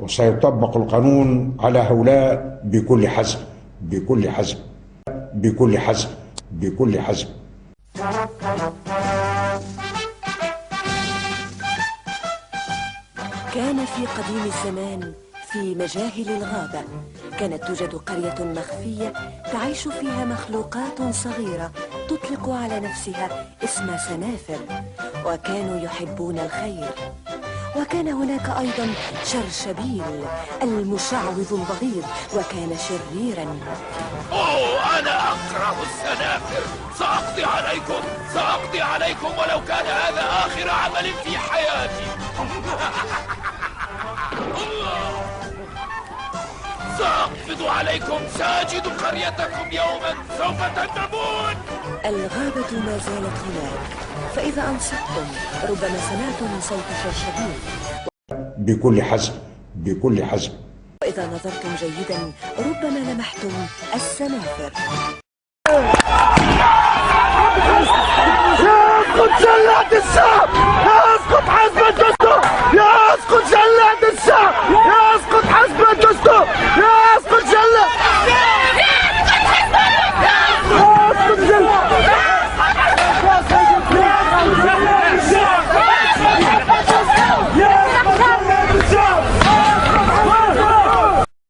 وسيطبق القانون على هؤلاء بكل حزم بكل حزم بكل حزم بكل حزم. كان في قديم الزمان في مجاهل الغابة كانت توجد قرية مخفية تعيش فيها مخلوقات صغيرة تطلق على نفسها اسم سنافر، وكانوا يحبون الخير. وكان هناك أيضا شرشبيل المشعوذ البغيض، وكان شريرا. أوه، أنا أكره السنافر. سأقضي عليكم ولو كان هذا آخر عمل في حياتي. سأقبض عليكم، سأجد قريتكم يوما سوف تندمون. الغابة ما زالت هناك، فإذا أنصتم ربما سمعتم صوت شرشبيل بكل حزم بكل حزم. وإذا نظرتم جيدا ربما لمحتم السنافر. قد جلعت الشعب.